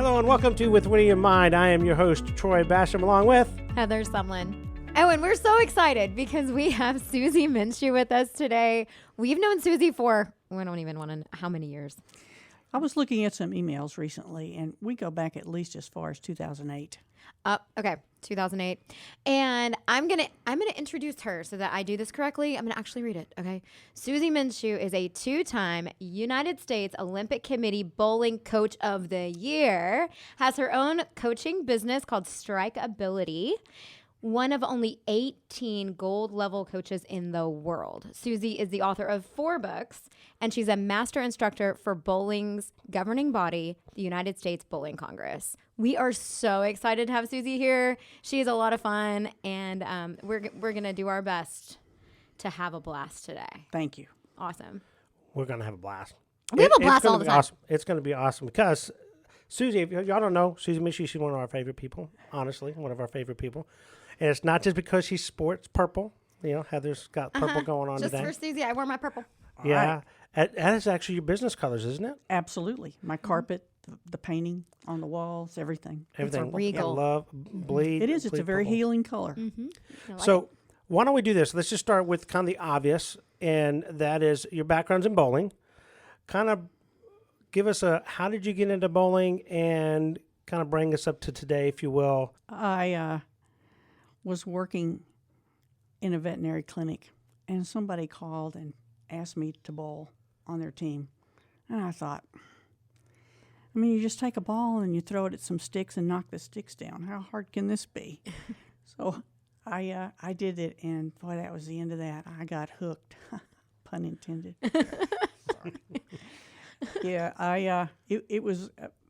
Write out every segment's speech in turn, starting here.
Hello and welcome to With Winnie in Mind. I am your host, Troy Bassham, along with Heather Sumlin. Oh, and we're so excited because we have Susie Minshew with us today. We've known Susie for, we don't even want to know how many years. I was looking at some emails recently, and we go back at least as far as 2008. Okay, 2008. And I'm gonna introduce her so that I do this correctly. I'm gonna actually read it, okay? Susie Minshew is a two-time United States Olympic Committee Bowling Coach of the Year, has her own coaching business called Strikeability, one of only 18 gold-level coaches in the world. Susie is the author of 4 books, and she's a master instructor for bowling's governing body, the United States Bowling Congress. We are so excited to have Susie here. She is a lot of fun, and we're going to do our best to have a blast today. Thank you. Awesome. we're going to have a blast. We have a blast all the time. Awesome. It's going to be awesome because Susie, if y'all don't know, Susie Minshew, she's one of our favorite people, honestly, one of our favorite people. And it's not just because she sports purple. You know, Heather's got purple going on Just today. for Susie, I wear my purple. Yeah. That is actually your business colors, isn't it? Absolutely. My carpet, the painting on the walls, everything. Everything. regal. Yeah, love, bleed. It is. It's bleed a very purple. healing color. So why don't we do this? Let's just start with kind of the obvious, and that is your background's in bowling. Kind of give us how did you get into bowling, and kind of bring us up to today, if you will. I was working in a veterinary clinic, and somebody called and asked me to bowl on their team. And I thought, I mean, you just take a ball and you throw it at some sticks and knock the sticks down. How hard can this be? So I did it, and boy, that was the end of that. I got hooked, pun intended. Sorry. Yeah, it was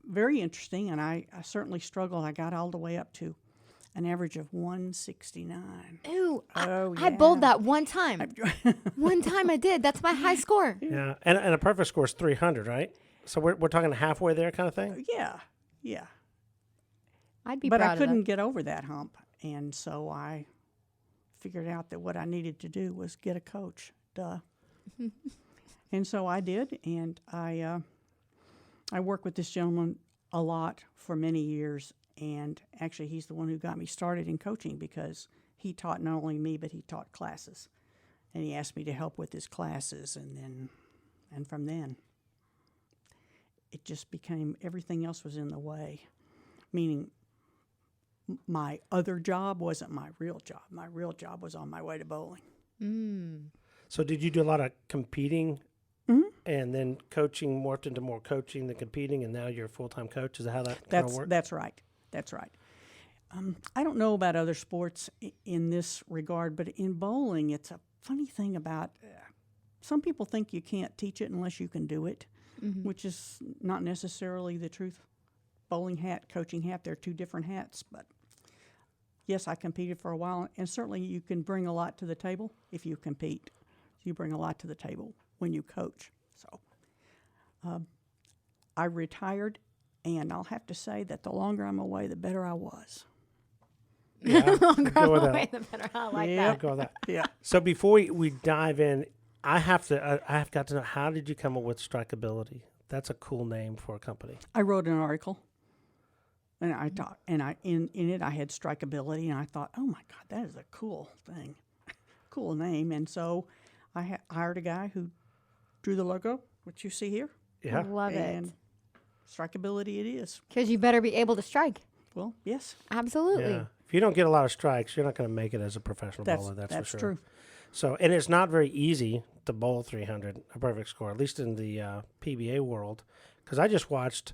very interesting, and I certainly struggled. I got all the way up to an average of 169. Ooh, Oh, I bowled yeah. that one time. One time I did. That's my high score. Yeah, and a perfect score is 300, right? So we're talking halfway there, kind of thing. Yeah. I'd be But proud I of couldn't that. get over that hump, and so I figured out that what I needed to do was get a coach. Duh. And so I did, and I worked with this gentleman a lot for many years, and actually he's the one who got me started in coaching because he taught not only me, but he taught classes. And he asked me to help with his classes, and from then, it just became, everything else was in the way, meaning my other job wasn't my real job. My real job was on my way to bowling. So did you do a lot of competing, and then coaching morphed into more coaching than competing, and now you're a full-time coach? Is that how that kind of works? That's right. That's right. I don't know about other sports in this regard, but in bowling, it's a funny thing about some people think you can't teach it unless you can do it, which is not necessarily the truth. Bowling hat, coaching hat, they're two different hats. But yes, I competed for a while, and certainly you can bring a lot to the table if you compete. You bring a lot to the table when you coach. So I retired, and I'll have to say that the longer I'm away, the better I was. Yeah, Longer go with away, that. the better. I like Yeah. that. Go with that. Yeah. So before we dive in, I have got to know, how did you come up with Strikeability? That's a cool name for a company. I wrote an article, and I taught, and in it I had Strikeability, and I thought, oh my God, that is a cool thing, cool name. And so I hired a guy who drew the logo, which you see here, Yeah. Love it. and Strikeability it is. Because you better be able to strike. Well, yes, Absolutely. Yeah. If you don't get a lot of strikes, you're not going to make it as a professional bowler. That's for sure. true. So, and it's not very easy to bowl 300, a perfect score, at least in the PBA world. Because I just watched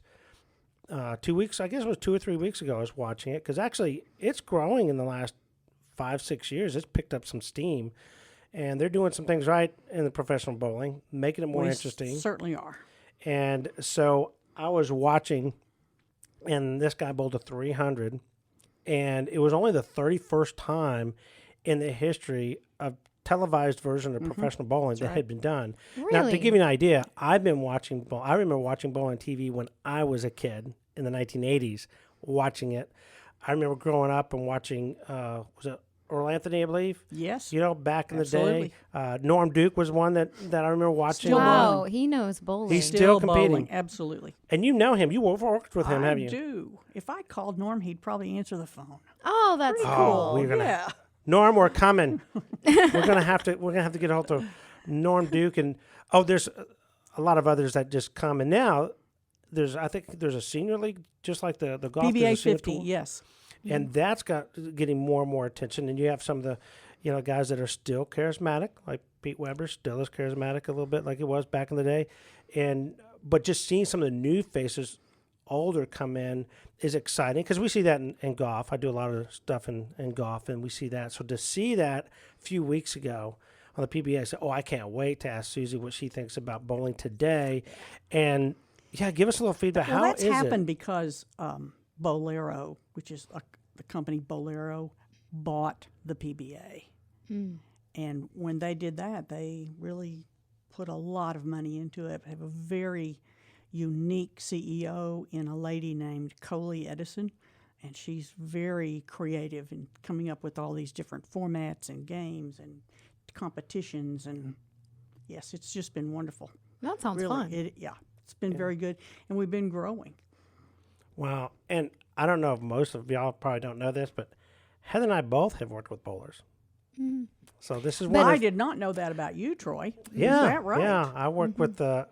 2 weeks, I guess it was 2 or 3 weeks ago, I was watching it. Because actually, it's growing in the last 5-6 years. It's picked up some steam. And they're doing some things right in the professional bowling, making it more We interesting. certainly are. And so I was watching, and this guy bowled a 300, and it was only the 31st time in the history of televised version of professional bowling that had been done. Now, to Really? give you an idea, I've been watching I remember watching bowling TV when I was a kid in the 1980s, watching it. I remember growing up and watching, was it Earl Anthony, I believe. Yes. You know, back in Absolutely. the day. Norm Duke was one that I remember watching. Still Wow, he knows bowling. He's still competing. bowling. Absolutely. And you know him. You worked with him, I have you? do. If I called Norm, he'd probably answer the phone. Oh, that's Oh, cool. we're gonna, Yeah. Norm, we're coming. we're gonna have to get hold of Norm Duke, and there's a lot of others that just come. And now I think there's a senior league, just like the golf. PBA there's a senior 50, tour. yes. And that's getting more and more attention. And you have some of the, guys that are still charismatic, like Pete Weber, still is charismatic a little bit, like it was back in the day. But just seeing some of the new faces, older, come in is exciting because we see that in golf. I do a lot of stuff in golf, and we see that. So to see that a few weeks ago on the PBA, I said, I can't wait to ask Susie what she thinks about bowling today. And yeah, give us a little feedback. Well, How that's is happened because Bolero, which is the company Bolero, bought the PBA. And when they did that, they really put a lot of money into it. Have a very unique CEO in a lady named Coley Edison, and she's very creative in coming up with all these different formats and games and competitions. And yes, it's just been wonderful. That sounds Really, fun. it's been very good, and we've been growing. Wow. And I don't know if most of y'all probably don't know this, but Heather and I both have worked with bowlers. So this is But one I of, did not know that about you, Troy. yeah, Is that right? yeah. I worked with a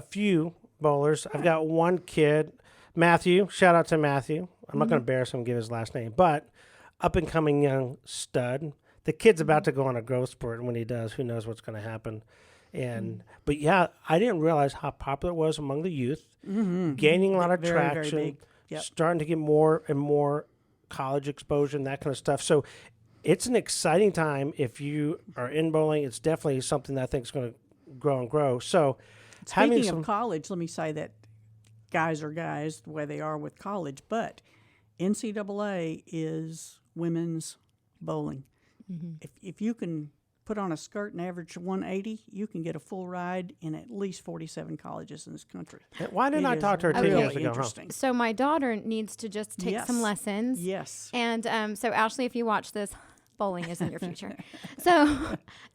few bowlers. I've got one kid, Matthew. Shout out to Matthew. I'm not going to embarrass him and give his last name, but up and coming young stud. The kid's about to go on a growth spurt, and when he does, who knows what's going to happen. But yeah, I didn't realize how popular it was among the youth, gaining a lot of Very, very traction, big. Yep. starting to get more and more college exposure and that kind of stuff. So it's an exciting time if you are in bowling. It's definitely something that I think is going to grow and grow. So Speaking of college, let me say that guys are guys the way they are with college, but NCAA is women's bowling. If you can put on a skirt and average 180, you can get a full ride in at least 47 colleges in this country. why didn't I talk to her 10 really years ago? Huh? interesting. So my daughter needs to just take Yes. some lessons. Yes. And so Ashley, if you watch this, bowling is in your future. so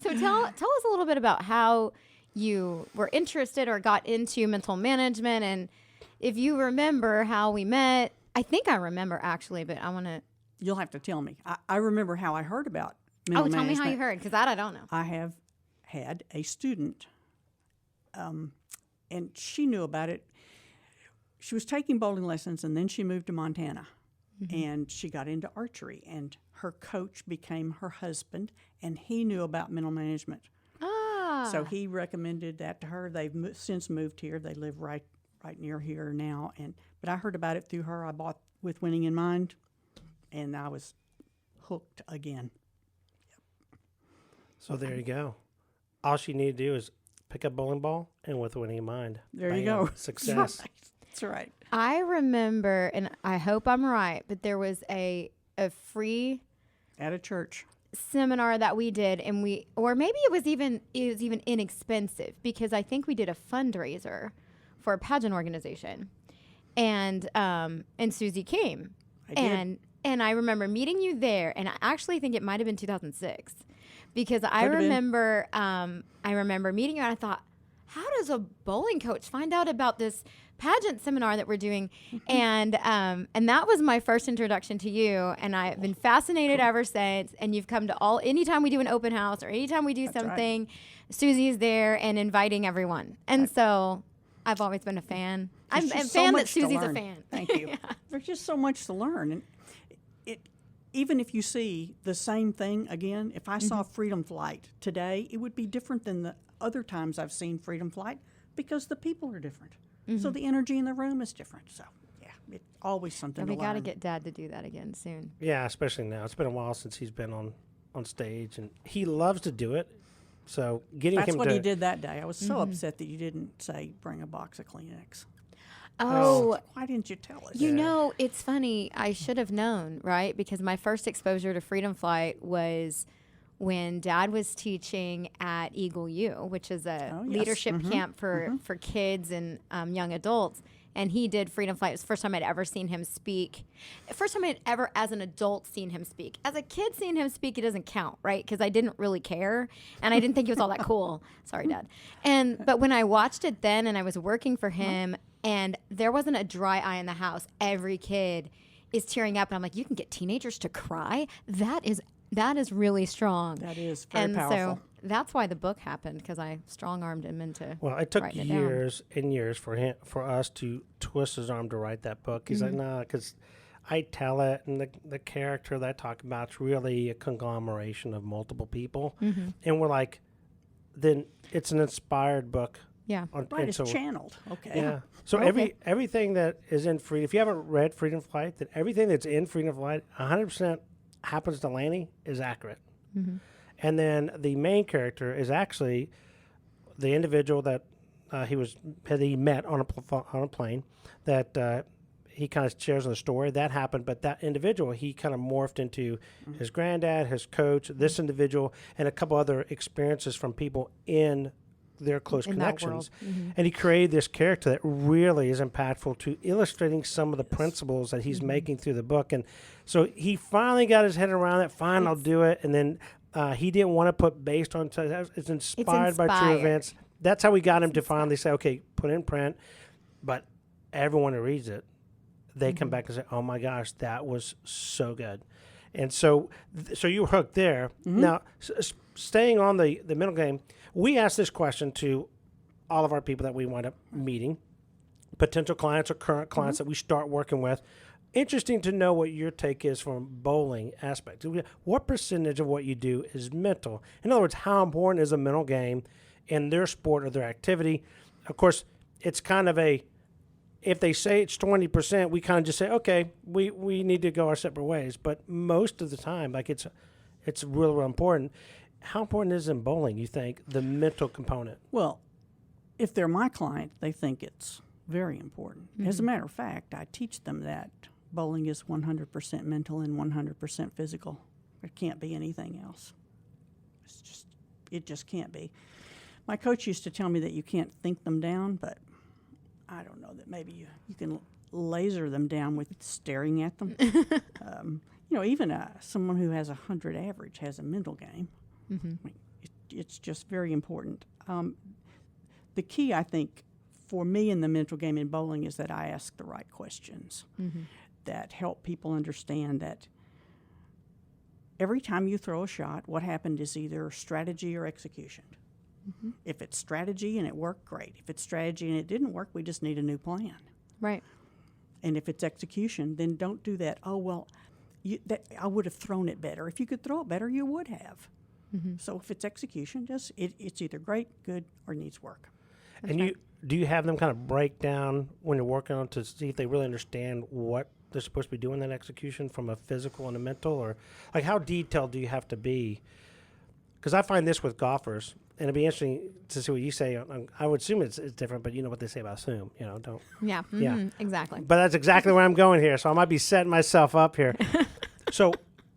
tell us a little bit about how you were interested or got into mental management, and if you remember how we met. I think I remember actually, but I want to. You'll have to tell me. I remember how I heard about mental Tell me management. how you heard, because that I don't know. I have had a student, and she knew about it. She was taking bowling lessons, and then she moved to Montana, and she got into archery, and her coach became her husband, and he knew about mental management. So he recommended that to her. They've since moved here. They live right near here now, but I heard about it through her. I bought With Winning in Mind, and I was hooked again. So there you go. All she needed to do is pick up bowling ball and With Winning in Mind. There you Bam. go. Success. That's right. I remember, and I hope I'm right, but there was a free At a church. seminar that we did, and or maybe it was even inexpensive, because I think we did a fundraiser for a pageant organization, and Susie came, I did. and I remember meeting you there, and I actually think it might have been 2006, because I Could have been. remember meeting you, and I thought, how does a bowling coach find out about this pageant seminar that we're doing? And that was my first introduction to you, and I've been fascinated ever since. And you've come to anytime we do an open house or anytime we do something, Susie's there and inviting everyone. And so I've always been a fan. I'm a There's so fan that much to Susie's a learn. fan. Thank you. There's just so much to learn, and even if you see the same thing again, if I saw Freedom Flight today, it would be different than the other times I've seen Freedom Flight, because the people are different. So the energy in the room is different. So yeah, it's always something And to we got to learn. get Dad to do that again soon. Yeah, especially now. It's been a while since he's been on stage, and he loves to do it. So getting That's him what to he did that day. I was so upset that you didn't say bring a box of Kleenex. Oh, Why didn't you tell us? you know, it's funny. I should have known, right? Because my first exposure to Freedom Flight was when Dad was teaching at Eagle U, which is a Oh, yes. leadership camp for kids and young adults. and he did Freedom Flight. It was the first time I'd ever seen him speak. First time I'd ever, as an adult, seen him speak. As a kid seeing him speak, it doesn't count, right? Because I didn't really care, and I didn't think he was all that cool. Sorry, Dad. But when I watched it then, and I was working for him, and there wasn't a dry eye in the house. Every kid is tearing up, and I'm like, you can get teenagers to cry? That is really strong. That is very powerful. So that's why the book happened, because I strong-armed him into Well, it took writing it years and years for us to twist his arm to write that book. He's like, nah, because I tell it, and the character that I talk about is really a conglomeration of multiple people. And we're like, then it's an inspired book. Yeah. Right, it's channeled. Okay. Yeah. So everything that is in Freedom, if you haven't read Freedom Flight, then everything that's in Freedom Flight, 100% happens to Lanny is accurate. And then the main character is actually the individual that he met on a plane that he kind of shares in the story. That happened, but that individual, he kind of morphed into his granddad, his coach, this individual, and a couple other experiences from people in their close connections. And he created this character that really is impactful to illustrating some of the principles that he's making through the book. And so he finally got his head around it. Fine, I'll do it. And then he didn't want to put based on, it's inspired by true events. That's how we got him to finally say, okay, put in print. But everyone who reads it, they come back and say, oh my gosh, that was so good. And so you were hooked there. Now, staying on the middle game, we asked this question to all of our people that we wind up meeting, potential clients or current clients that we start working with. Interesting to know what your take is from bowling aspect. What percentage of what you do is mental? In other words, how important is a mental game in their sport or their activity? Of course, it's kind of if they say it's 20%, we kind of just say, okay, we need to go our separate ways. But most of the time, like it's real important. How important is it in bowling, you think, the mental component? Well, if they're my client, they think it's very important. As a matter of fact, I teach them that bowling is 100% mental and 100% physical. It can't be anything else. It just can't be. My coach used to tell me that you can't think them down, but I don't know, that maybe you can laser them down with staring at them. Even someone who has 100 average has a mental game. I mean, it's just very important. The key, I think, for me in the mental game in bowling is that I ask the right questions that help people understand that every time you throw a shot, what happened is either strategy or execution. If it's strategy and it worked, great. If it's strategy and it didn't work, we just need a new plan. Right. And if it's execution, then don't do that. Oh, well, I would have thrown it better. If you could throw it better, you would have. So if it's execution, it's either great, good, or needs work. And do you have them kind of break down when you're working on to see if they really understand what they're supposed to be doing that execution from a physical and a mental, or like how detailed do you have to be? Because I find this with golfers, and it'd be interesting to see what you say. I would assume it's different, but you know what they say about assume, don't. Yeah. Exactly. But that's exactly where I'm going here, so I might be setting myself up here. So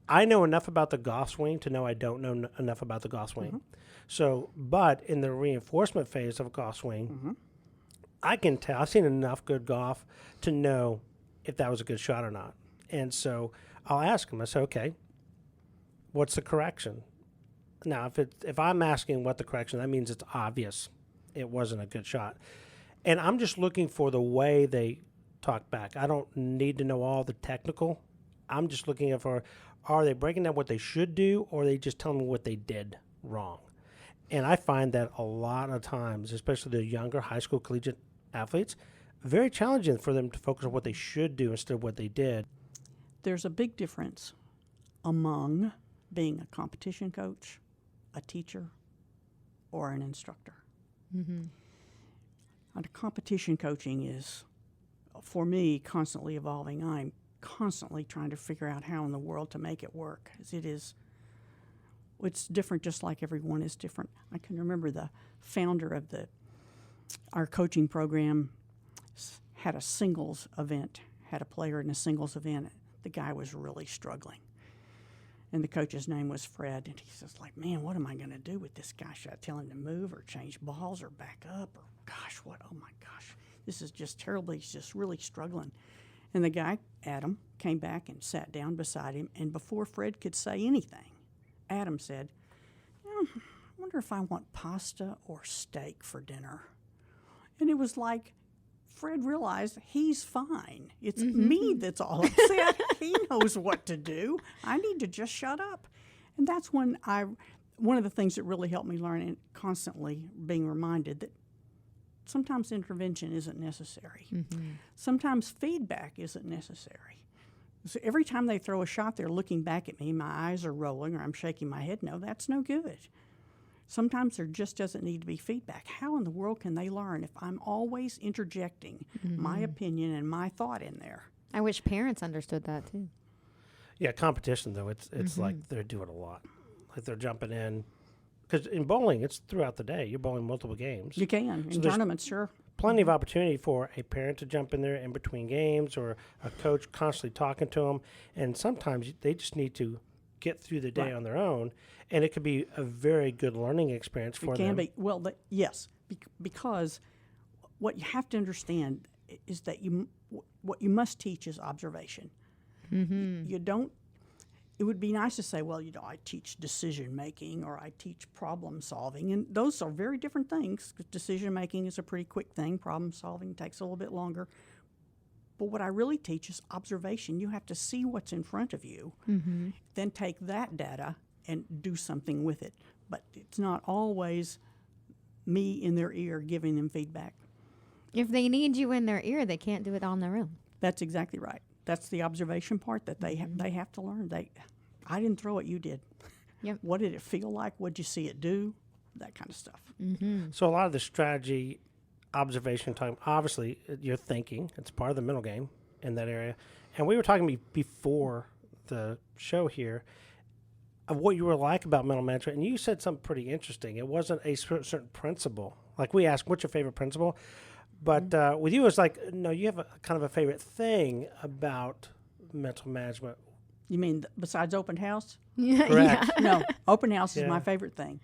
I know enough about the golf swing to know I don't know enough about the golf swing. So, but in the reinforcement phase of a golf swing, I can tell. I've seen enough good golf to know if that was a good shot or not. And so I'll ask them. I say, okay, what's the correction? Now, if I'm asking what the correction, that means it's obvious it wasn't a good shot. And I'm just looking for the way they talk back. I don't need to know all the technical. I'm just looking for, are they breaking down what they should do, or are they just telling me what they did wrong? And I find that a lot of times, especially the younger high school collegiate athletes, very challenging for them to focus on what they should do instead of what they did. There's a big difference among being a competition coach, a teacher, or an instructor. And competition coaching is, for me, constantly evolving. I'm constantly trying to figure out how in the world to make it work. It's different, just like everyone is different. I can remember the founder of our coaching program had a singles event, had a player in a singles event. The guy was really struggling. And the coach's name was Fred. And he says, man, what am I going to do with this guy? Should I tell him to move or change balls or back up? Or, gosh, what? Oh, my gosh. This is just terrible. He's just really struggling. And the guy, Adam, came back and sat down beside him. And before Fred could say anything, Adam said, I wonder if I want pasta or steak for dinner. And it was like Fred realized he's fine. It's me that's all upset. He knows what to do. I need to just shut up. And that's when one of the things that really helped me learn, and constantly being reminded that sometimes intervention isn't necessary. Sometimes feedback isn't necessary. So every time they throw a shot, they're looking back at me, my eyes are rolling, or I'm shaking my head. No, that's no good. Sometimes there just doesn't need to be feedback. How in the world can they learn if I'm always interjecting my opinion and my thought in there? I wish parents understood that too. Yeah, competition though, it's like they're doing a lot. Like they're jumping in. Because in bowling, it's throughout the day. You're bowling multiple games. You can. In tournaments, sure. Plenty of opportunity for a parent to jump in there in between games, or a coach constantly talking to them. And sometimes they just need to get through the day on their own, and it could be a very good learning experience for them. It can be. Well, yes, because what you have to understand is that what you must teach is observation. You don't. It would be nice to say, well, I teach decision making or I teach problem solving, and those are very different things. 'Cause decision making is a pretty quick thing. Problem solving takes a little bit longer. But what I really teach is observation. You have to see what's in front of you, then take that data and do something with it. But it's not always me in their ear giving them feedback. If they need you in their ear, they can't do it on their own. That's exactly right. That's the observation part that they have to learn. I didn't throw it, you did. Yep. What did it feel like? What did you see it do? That kind of stuff. So a lot of the strategy, observation time, obviously you're thinking. It's part of the mental game in that area. And we were talking before the show here of what you were like about mental management, and you said something pretty interesting. It wasn't a certain principle. Like we asked, what's your favorite principle? But with you, it's like, no, you have a kind of a favorite thing about mental management. You mean besides open house? Correct. No, open house is my favorite thing.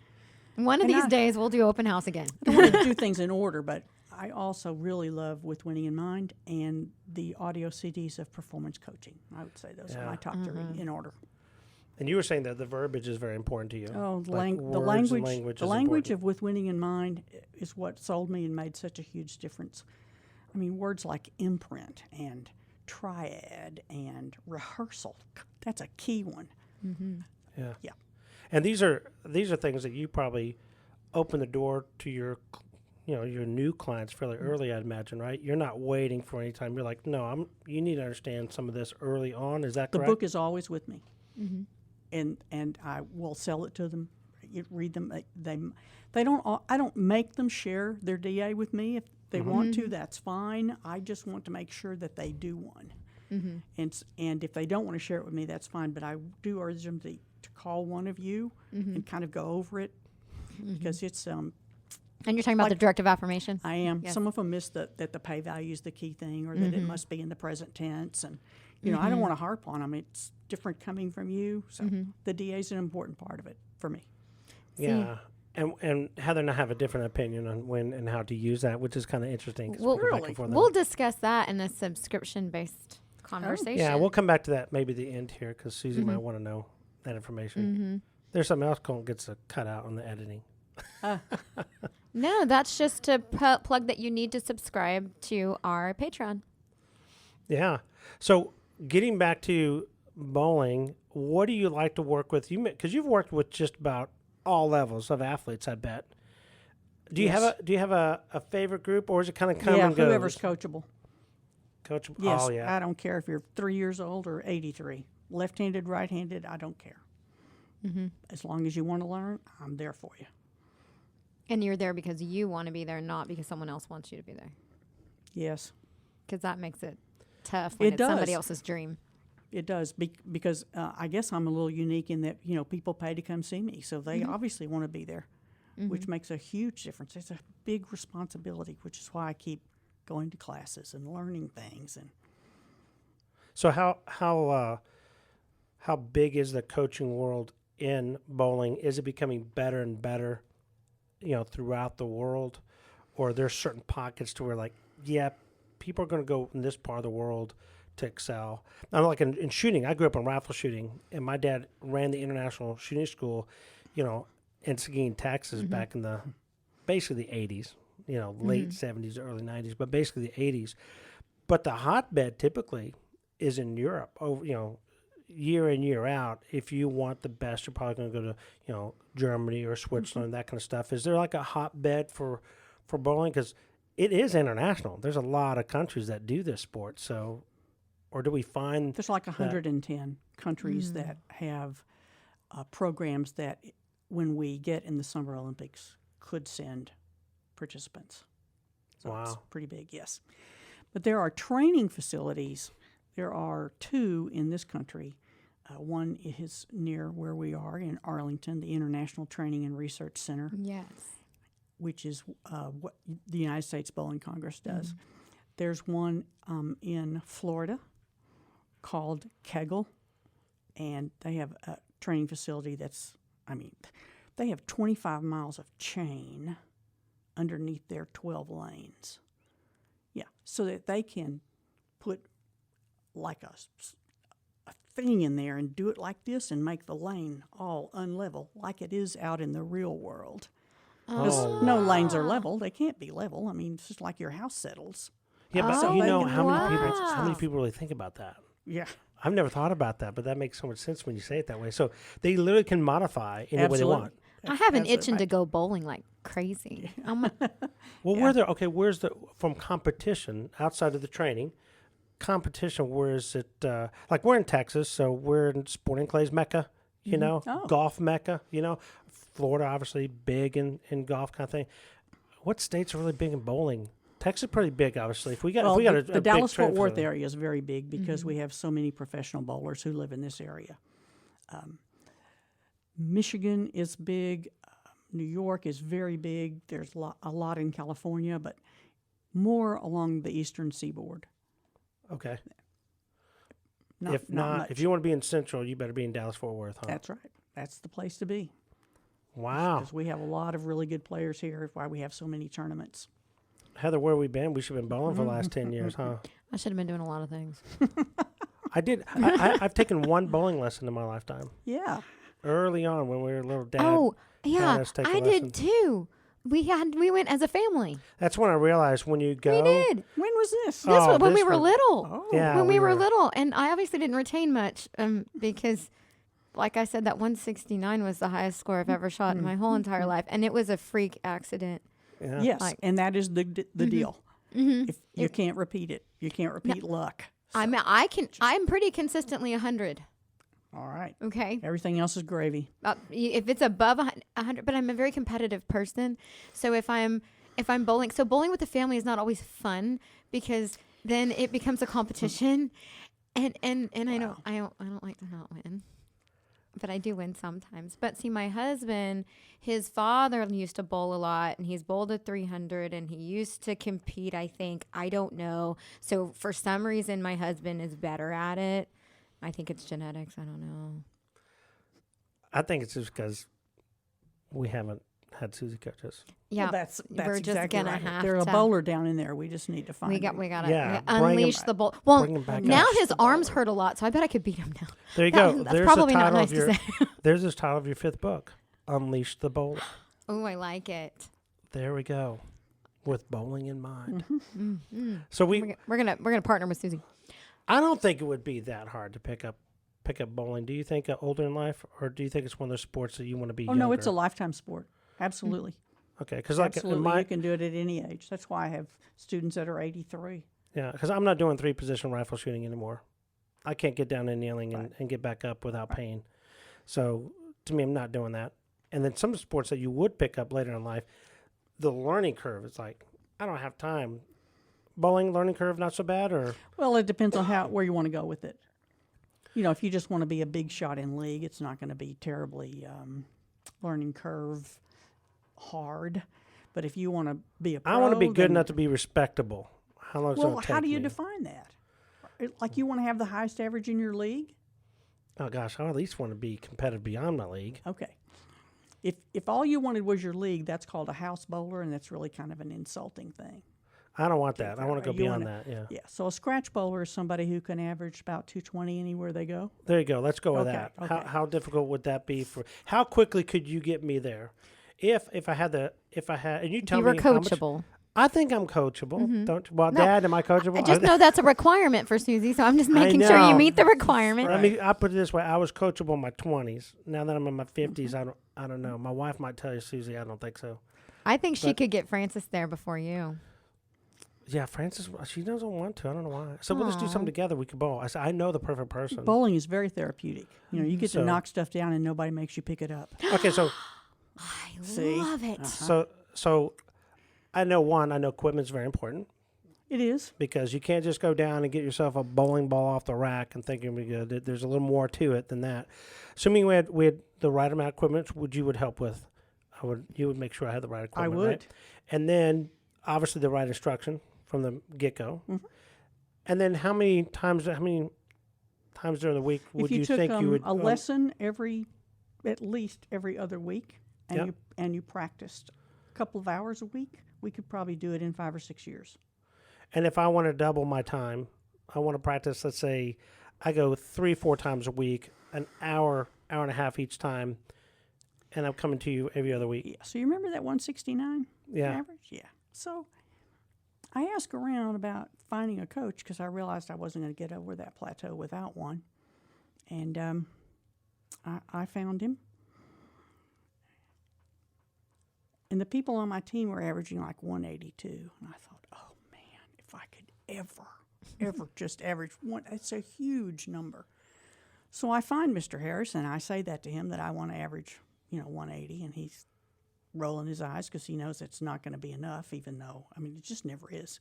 One of these days, we'll do open house again. I don't want to do things in order, but I also really love With Winning in Mind and the audio CDs of performance coaching. I would say those are my top three in order. And you were saying that the verbiage is very important to you. Oh, the words and language is important. of With Winning in Mind is what sold me and made such a huge difference. I mean, words like imprint and triad and rehearsal, that's a key one. Yeah. And these are things that you probably open the door to your new clients fairly early, I'd imagine, right? You're not waiting for any time. You're like, no, you need to understand some of this early on. Is that correct? The book is always with me. And I will sell it to them. You read them. They don't. I don't make them share their DA with me. If they want to, that's fine. I just want to make sure that they do one. And if they don't want to share it with me, that's fine. But I do urge them to call one of you and kind of go over it because it's. And you're talking about the directive affirmation? I am. Yes. Some of them miss that the pay value is the key thing, or that it must be in the present tense, and I don't want to harp on them. It's different coming from you, so the DA is an important part of it for me. Yeah, and Heather and I have a different opinion on when and how to use that, which is kind of interesting. We'll discuss that in a subscription-based conversation. Yeah, we'll come back to that maybe the end here because Susie might want to know that information. There's something else Colin gets a cut out on the editing. No, that's just to plug that you need to subscribe to our Patreon. Yeah. So getting back to bowling, what do you like to work with? Because you've worked with just about all levels of athletes, I bet. Do you have a favorite group, or is it kind of come and go? Whoever's coachable. Coachable. Yes, Oh, yeah. I don't care if you're 3 years old or 83, left-handed, right-handed. I don't care. As long as you want to learn, I'm there for you. And you're there because you want to be there, not because someone else wants you to be there. Yes. Because that makes it tough when it's somebody else's dream. It does, because I guess I'm a little unique in that, people pay to come see me, so they obviously want to be there, which makes a huge difference. It's a big responsibility, which is why I keep going to classes and learning things. And So how big is the coaching world in bowling? Is it becoming better and better, throughout the world, or are there certain pockets to where, like, yep, people are going to go in this part of the world to excel. Now, like in shooting, I grew up in rifle shooting, and my dad ran the international shooting school, in Seguin, Texas, back in basically the 80s, late 70s, early 90s, but basically the 80s. But the hotbed typically is in Europe, over, year in, year out. If you want the best, you're probably going to go to, Germany or Switzerland, that kind of stuff. Is there like a hotbed for bowling? Because it is international. There's a lot of countries that do this sport. So, or do we find There's like 110 countries that have programs that, when we get in the Summer Olympics, could send participants. So Wow. it's pretty big, yes. But there are training facilities. There are 2 in this country. One is near where we are in Arlington, the International Training and Research Center, Yes. which is what the United States Bowling Congress does. There's one in Florida called Kegel, and they have a training facility they have 25 miles of chain underneath their 12 lanes. Yeah, so that they can put like a thing in there and do it like this and make the lane all unlevel like it is out in the real world. Because no lanes are level. They can't be level. I mean, it's just like your house settles. Yeah, but So they can how wow. many people really think about that? Yeah. I've never thought about that, but that makes so much sense when you say it that way. So they literally can modify any way they want. I have an Absolutely itching to right. go bowling like crazy. I'm Well, where's from competition outside of the training? Competition, where is it? Like we're in Texas, so we're in sporting clays Mecca, Oh. golf Mecca, Florida, obviously big in golf kind of thing. What states are really big in bowling? Texas is pretty big, obviously. If we got the a big Dallas-Fort trend for Worth them. area is very big because we have so many professional bowlers who live in this area. Michigan is big. New York is very big. There's a lot in California, but more along the eastern seaboard. Okay. Not If not, much. if you want to be in Central, you better be in Dallas-Fort Worth, huh? That's right. That's the place to be. Wow. Because we have a lot of really good players here. That's why we have so many tournaments. Heather, where have we been? We should have been bowling for the last 10 years, huh? I should have been doing a lot of things. I did. I've taken one bowling lesson in my lifetime. Yeah. Early on when we were little, Dad. Oh, yeah, had us take a I lesson. did too. We went as a family. That's when I realized when you go. We did. When was this? This was when this we were one- little. Oh. Yeah, When we were little, and I obviously didn't retain much because, like I said, that 169 was the highest score I've ever shot in my whole entire life, and it was a freak accident. Yeah. Yes, Like- and that is the deal. If you can't repeat it, you can't repeat luck. So, I'm pretty consistently 100. all right. Okay. Everything else is gravy. If it's above 100, but I'm a very competitive person. So if I'm bowling, so bowling with the family is not always fun because then it becomes a competition, and I don't like to not win, but I do win sometimes. But see, my husband, his father used to bowl a lot, and he's bowled at 300, and he used to compete. I don't know. So for some reason, my husband is better at it. I think it's genetics. I don't know. I think it's just because we haven't had Susie coach us. Yeah, Well, that's we're just exactly gonna right. have There's to. a bowler down in there. We just need to find We him. gotta Yeah, bring 'em unleash back- the bowl. Well, bring 'em back now up. his arms hurt a lot, so I bet I could beat him now. There you go. That's There's probably the not title nice of your. to say. There's the title of your 5th book, Unleash the Bowler. Oh, I like it. There we go, with bowling in mind. Mm-hmm. So We're gonna partner with Susie. I don't think it would be that hard to pick up bowling. Do you think older in life, or do you think it's one of those sports that you want to be? Oh, no, it's a younger? lifetime sport. Absolutely. Okay, because like in Absolutely. my You can do it at any age. That's why I have students that are 83. yeah, because I'm not doing 3-position rifle shooting anymore. I can't get down and kneeling and get back up without pain. So to me, I'm not doing that. And then some sports that you would pick up later in life, the learning curve is like I don't have time. Bowling learning curve not so bad, or Well, it depends on where you want to go with it. If you just want to be a big shot in league, it's not going to be terribly learning curve hard. But if you want to be a pro, I want to be good then- enough to be respectable. How long is it Well, going to how take do you me? define that? Like you want to have the highest average in your league? Oh gosh, I at least want to be competitive beyond my league. Okay. If all you wanted was your league, that's called a house bowler, and that's really kind of an insulting thing. I don't want that. I want to go You beyond wanna- that. Yeah. Yeah. So a scratch bowler is somebody who can average about 220 anywhere they go. There you go. Let's go with Okay, that. okay. How difficult would that be for? How quickly could you get me there? If I had and you tell You were me how much. coachable. I think I'm coachable. Don't well, No, Dad, am I coachable? I just know that's a requirement for Susie, so I'm just making sure you know. meet the requirement. I put it this way: I was coachable in my 20s. Now that I'm in my 50s, I don't know. My wife might tell you, Susie, I don't think so. I think she But- could get Francis there before you. Yeah, Frances, she doesn't want to. I don't know why. So let's do something Aw. together. We could bowl. I said, I know the perfect person. Bowling is very therapeutic. You know, you get So- to knock stuff down and nobody makes you pick it up. Okay, so I See? love it. so I know equipment's very important It is. because you can't just go down and get yourself a bowling ball off the rack and think you're gonna be good. There's a little more to it than that. Assuming we had the right amount of equipment, you would help with. You would make sure I had the right I equipment. would. Right? And then obviously the right instruction from the get go. Mm-hmm. And then how many times during the week would If you, you took think you would a lesson at least every other week, and Yep. you practiced a couple of hours a week, we could probably do it in 5 or 6 years. And if I want to double my time, I want to practice, let's say I go 3-4 times a week, an hour and a half each time, and I'm coming to you every other week. Yeah. So you remember that 169 Yeah. average? Yeah. So I asked around about finding a coach because I realized I wasn't going to get over that plateau without one. And I found him. And the people on my team were averaging like 182. And I thought, oh man, if I could ever just average one, it's a huge number. So I find Mr. Harris and I say that to him that I want to average, 180. And he's rolling his eyes because he knows it's not going to be enough, even though, it just never is.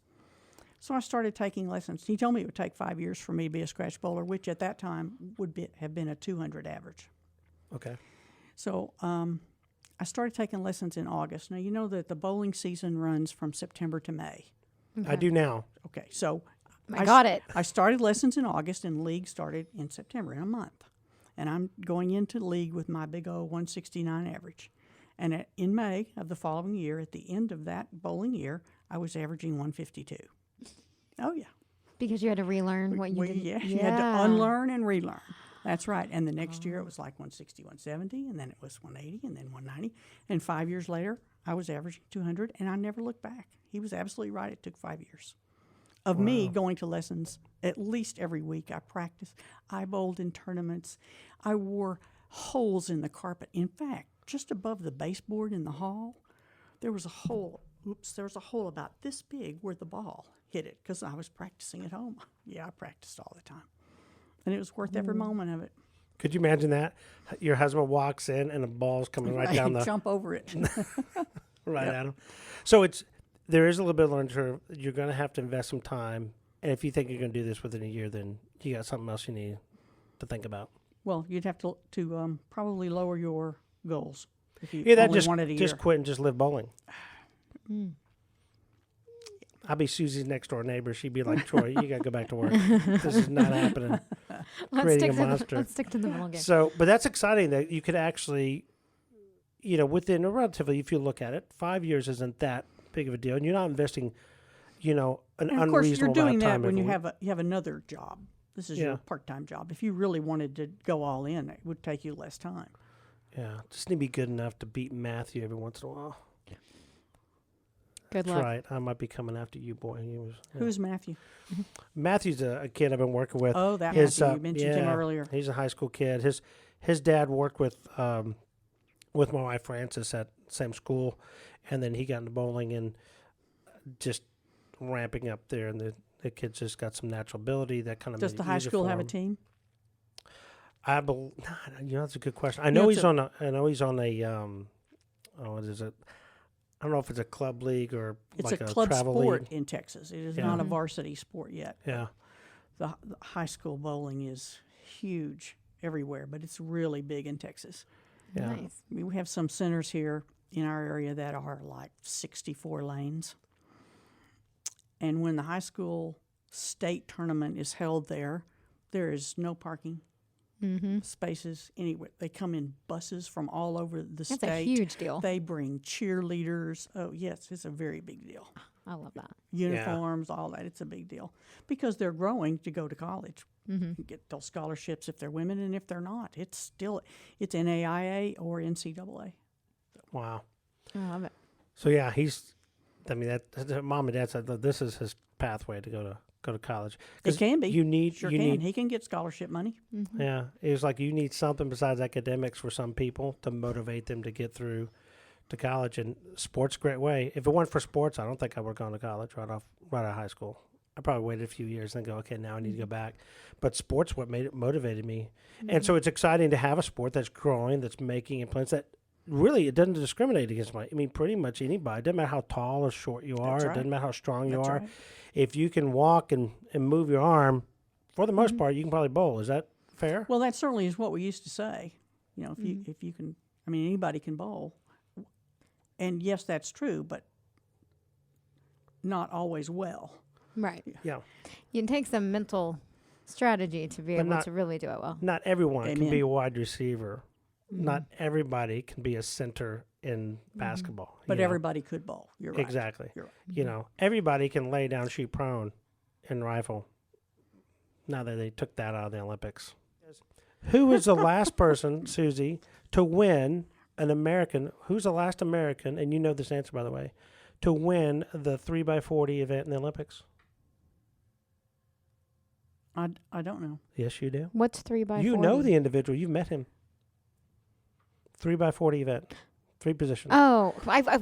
So I started taking lessons. He told me it would take 5 years for me to be a scratch bowler, which at that time have been a 200 average. Okay. So I started taking lessons in August. Now, you know that the bowling season runs from September to May. I do now. Okay, so I got it. I started lessons in August, and league started in September, in a month. And I'm going into league with my big old 169 average. And in May of the following year, at the end of that bowling year, I was averaging 152. Oh, yeah. Because you had to relearn what you did. Yeah, you had to unlearn and relearn. That's right. And the next year it was like 160, 170, and then it was 180, and then 190. And 5 years later, I was averaging 200, and I never looked back. He was absolutely right. It took 5 years of me going to lessons at least every week. I practiced. I bowled in tournaments. I wore holes in the carpet. In fact, just above the baseboard in the hall, there was a hole. There was a hole about this big where the ball hit it because I was practicing at home. Yeah, I practiced all the time. And it was worth every moment of it. Could you imagine that? Your husband walks in and a ball's coming right down the Jump over it. at him. So there is a little bit of learning curve. You're going to have to invest some time. And if you think you're going to do this within a year, then you got something else you need to think about. Well, you'd have to probably lower your goals if you Yeah, only that wanted a just year. quit and just live bowling. I'd be Susie's next door neighbor. She'd be like, Troy, you got to go back to work. This is not happening. Creating a monster. Let's stick to the middle game. So, but that's exciting that you could actually, within a relatively, if you look at it, 5 years isn't that big of a deal. And you're not investing, an And of course, you're unreasonable doing amount of time. that when every you week. have another job. This is Yeah. your part-time job. If you really wanted to go all in, it would take you less time. Yeah, just need to be good enough to beat Matthew every once in a while. Good That's luck. right. I might be coming after you, boy. Who's Matthew? Matthew's a kid I've been working with. Oh, that His, Matthew. You mentioned him earlier. He's a high school kid. His dad worked with my wife Frances at the same school, and then he got into bowling and just ramping up there. And the kid's just got some natural ability that kind of. Does the high school have a team? That's a good question. I know he's on a. What is it? I don't know if it's a club league or It's like a a club travel sport league. in Texas. It is Yeah. not a varsity sport yet. Yeah. The high school bowling is huge everywhere, but it's really big in Texas. Yeah. Nice. We have some centers here in our area that are like 64 lanes. And when the high school state tournament is held there is no parking spaces anywhere. They come in buses from all over the That's state. a huge deal. They bring cheerleaders. Oh, yes, it's a very big deal. I love that. uniforms, all that. It's a big deal because they're growing to go to college. Mm-hmm. You get those scholarships if they're women, and if they're not, it's NAIA or NCAA. Wow. I love it. So yeah, that mom and dad said that this is his pathway to go to college. It can be. You need Sure you can. need He can get scholarship money. Mm-hmm. yeah. It was like you need something besides academics for some people to motivate them to get through to college, and sports a great way. If it weren't for sports, I don't think I would have gone to college right out of high school. I probably waited a few years and then go, okay, now I need to go back. But sports what motivated me. And so it's exciting to have a sport that's growing, that's making influence, that really it doesn't discriminate against pretty much anybody. It doesn't matter how tall or short you are. That's It right. doesn't matter how strong you That's are. right. If you can walk and move your arm, for the most part, you can probably bowl. Is that fair? Well, that certainly is what we used to say. You know, if you can, anybody can bowl. And yes, that's true, but not always well. Right. Yeah. You can take some mental strategy to be But able not- to really do it well. Not everyone can Amen. be a wide receiver. Not everybody can be a center in basketball. But you know? everybody could bowl. You're right. Exactly. You're right. You know, everybody can lay down, shoot prone in rifle. Now that they took that out of the Olympics. Who was the last person, Susie, to win an American? Who's the last American, and you know this answer, by the way, to win the 3x40 event in the Olympics? I don't know. Yes, you do. What's 3x40? You know the individual. You've met him. 3x40 event. 3 position. Oh,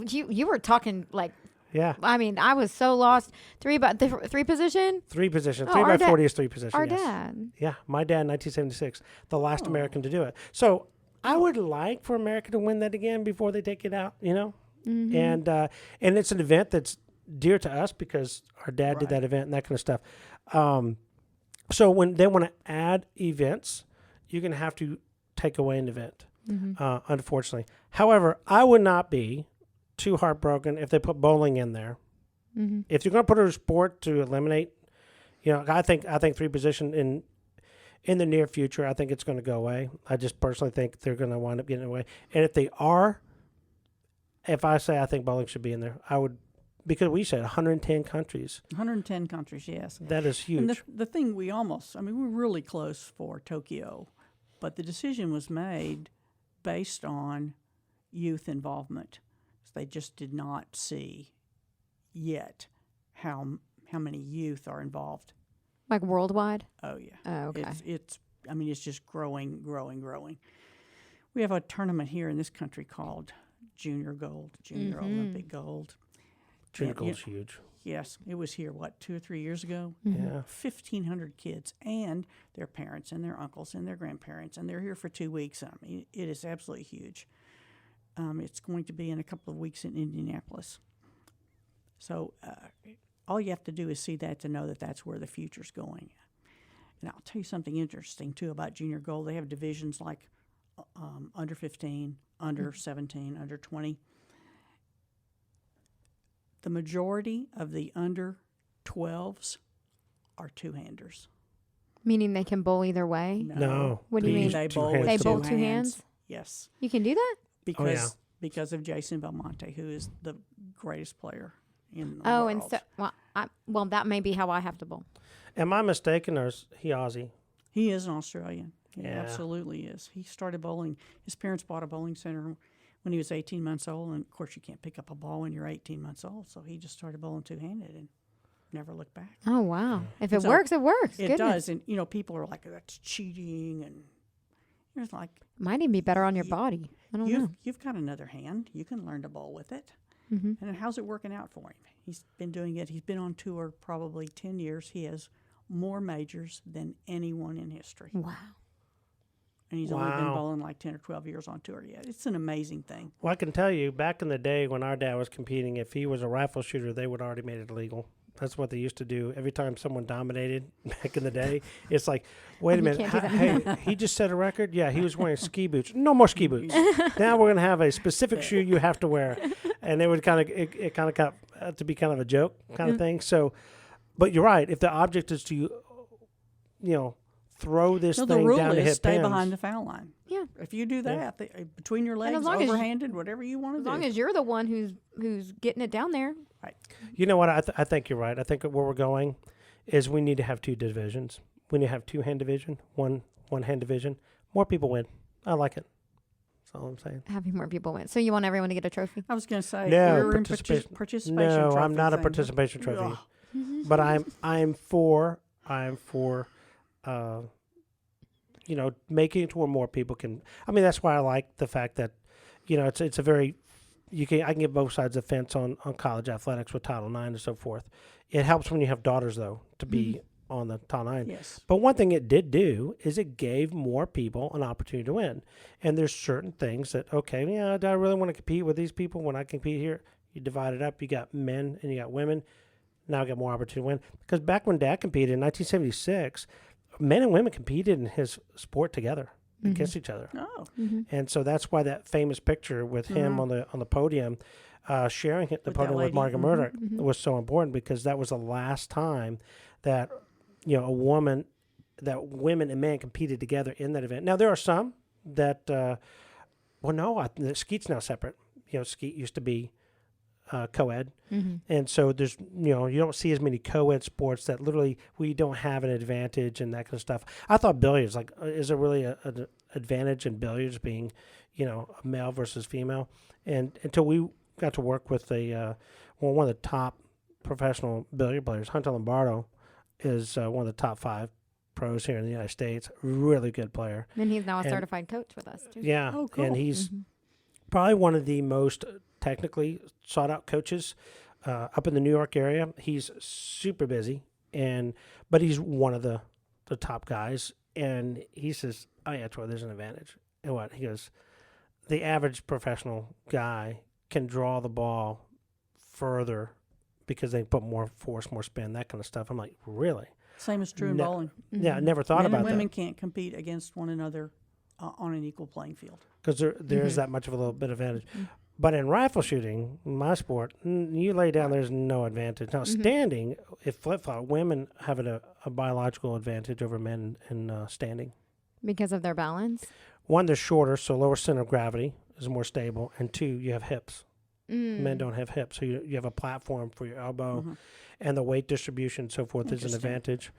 you were talking like, Yeah. I was so lost. Three position? 3 position. Oh, 3x40 is 3 position. Our yes. dad. Yeah, my dad in 1976, the last American to do it. So I would like for America to win that again before they take it out, you know? Mm-hmm. And it's an event that's dear to us because our dad did that event and that kind of stuff. So when they want to add events, you're going to have to take away an event, unfortunately. However, I would not be too heartbroken if they put bowling in there. Mm-hmm. If you're going to put a sport to eliminate, you know, I think 3 position in the near future, I think it's going to go away. I just personally think they're going to wind up getting away. And if they are, if I say I think bowling should be in there, I would, because we said 110 countries. 110 countries, yes. That is huge. And the thing we we're really close for Tokyo, but the decision was made based on youth involvement. So they just did not see yet how many youth are involved. Like worldwide? Oh yeah. Oh, okay. It's just growing. We have a tournament here in this country called Junior Gold, Junior Olympic Gold. Junior And gold's huge. Yes, it was here, 2 or 3 years ago? Yeah. 1,500 kids and their parents and their uncles and their grandparents, and they're here for 2 weeks. It is absolutely huge. It's going to be in a couple of weeks in Indianapolis. So all you have to do is see that to know that that's where the future's going. And I'll tell you something interesting, too, about Junior Gold. They have divisions like under 15, under 17, under 20. The majority of the under 12s are two-handers. Meaning they can bowl either way? No. What do you mean? They Two bowl hands They to bowl bowl. two hands? Yes, You can do that? because of Jason Belmonte, who is the greatest player in the Oh, world. and so that may be how I have to bowl. Am I mistaken, or is he Aussie? He is an Australian. He Yeah. absolutely is. He started bowling. His parents bought a bowling center when he was 18 months old, and of course you can't pick up a ball when you're 18 months old, so he just started bowling two-handed and never looked back. Oh, wow. If it So, works, it works. It Goodness. does, and people are like, that's cheating, and it's like, Might even be better on your body. I don't know. you've got another hand. You can learn to bowl with it. Mm-hmm. And how's it working out for him? He's been doing it. He's been on tour probably 10 years. He has more majors than anyone in history. Wow. And he's only been Wow. bowling like 10 or 12 years on tour yet. It's an amazing thing. Well, I can tell you, back in the day when our dad was competing, if he was a rifle shooter, they would already made it illegal. That's what they used to do. Every time someone dominated back in the day, it's like, wait a You minute, can't do that. hey, he just set a record? Yeah, he was wearing ski boots. No more ski boots. Now we're going to have a specific shoe you have to wear. And it would it kind of got to be kind of a joke kind of thing. So, but you're right. If the object is to, throw this So the thing rule down to is hit stay pins. behind the foul line. Yeah. If you do that, between your legs, as long as you- overhanded, whatever you want to As do. long as you're the one who's getting it down there, Right. You know what? I think you're right. I think where we're going is we need to have two divisions. We need to have two-hand division, one-hand division. More people win. I like it. That's all I'm saying. Having more people win. So you want everyone to get a trophy? I was going to say, No, we're in participation. participation No, I'm trophy not a thing. participation trophy. Ugh. But I'm for making it to where more people can. I mean, that's why I like the fact that, it's a very I can get both sides of the fence on college athletics with Title IX and so forth. It helps when you have daughters though to be on the Title IX. Yes. But one thing it did do is it gave more people an opportunity to win. And there's certain things that do I really want to compete with these people when I compete here? You divide it up. You got men and you got women. Now I got more opportunity to win. Because back when Dad competed in 1976, men and women competed in his sport together against each other. Oh. And so that's why that famous picture with him on the podium, sharing the With podium that with Margaret lady. Murdoch was so important because that was the last time that women and men competed together in that event. Now there are some that the skeet's now separate. Skeet used to be co-ed. And so there's, you don't see as many co-ed sports that literally we don't have an advantage and that kind of stuff. I thought billiards, is there really an advantage in billiards being, a male versus female? And until we got to work with one of the top professional billiard players, Hunter Lombardo, is one of the top 5 pros here in the United States. Really good player. And he's now a certified coach with us too. Yeah. Oh, cool. And he's probably one of the most technically sought out coaches up in the New York area. He's super busy, but he's one of the top guys. And he says, "Oh yeah, Troy, there's an advantage." And what he goes, the average professional guy can draw the ball further because they put more force, more spin, that kind of stuff. I'm like, really? Same is true in bowling. Yeah, I never thought Men about and women that can't compete against one another on an equal playing field. because there is that much of a little bit of advantage. But in rifle shooting, my sport, you lay down, there's no advantage. Now, standing, if flip-flop, women have a biological advantage over men in standing. Because of their balance? One, they're shorter, so lower center of gravity is more stable. And 2, you have hips. Men don't have hips, so you have a platform for your elbow, and the weight distribution and so forth is an advantage.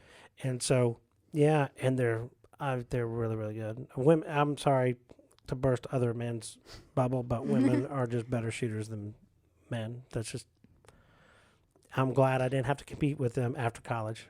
And so, yeah, and they're really, really good. Women, I'm sorry to burst other men's bubble, but women are just better shooters than men. I'm glad I didn't have to compete with them after college.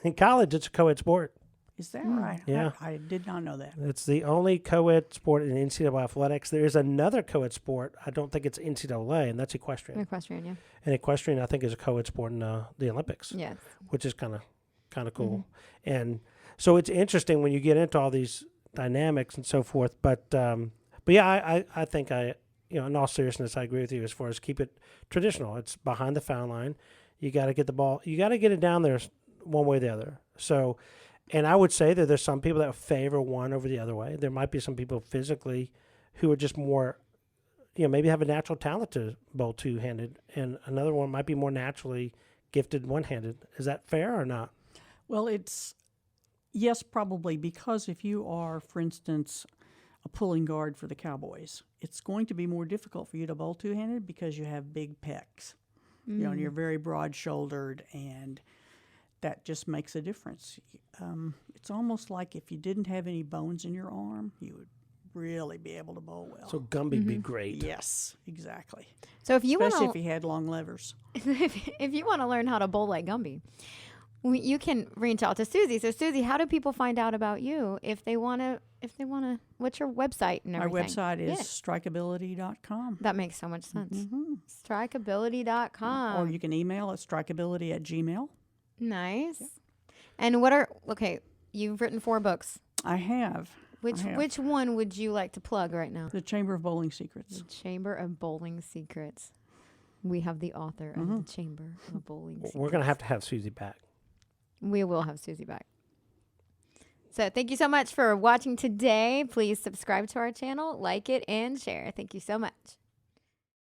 In college, it's a co-ed sport. Is that right? Yeah. I did not know that. It's the only co-ed sport in NCAA athletics. There is another co-ed sport. I don't think it's NCAA, and that's equestrian. Equestrian, yeah. And equestrian, I think, is a co-ed sport in the Olympics. Yes. Which is kind of cool. And so it's interesting when you get into all these dynamics and so forth. But yeah, I think in all seriousness, I agree with you as far as keep it traditional. It's behind the foul line. You got to get the ball. You got to get it down there one way or the other. So, and I would say that there's some people that favor one over the other way. There might be some people physically who are just more, maybe have a natural talent to bowl two-handed, and another one might be more naturally gifted one-handed. Is that fair or not? Well, yes, probably, because if you are, for instance, a pulling guard for the Cowboys, it's going to be more difficult for you to bowl two-handed because you have big pecs. And you're very broad-shouldered, and that just makes a difference. It's almost like if you didn't have any bones in your arm, you would really be able to bowl well. So Gumby'd be great. Yes, exactly. So if you Especially want if he had long levers. if you want to learn how to bowl like Gumby, you can reach out to Susie. So Susie, how do people find out about you if they want to? What's your website and everything? Our website is strikeability.com. That makes so much sense. Strikeability.com. Or you can email at strikeability@gmail. Nice. And you've written 4 books. I have. Which one would you like to plug right now? The Chamber of Bowling Secrets. The Chamber of Bowling Secrets. We have the author of the Chamber of Bowling Secrets. We're going to have Susie back. We will have Susie back. So thank you so much for watching today. Please subscribe to our channel, like it, and share. Thank you so much.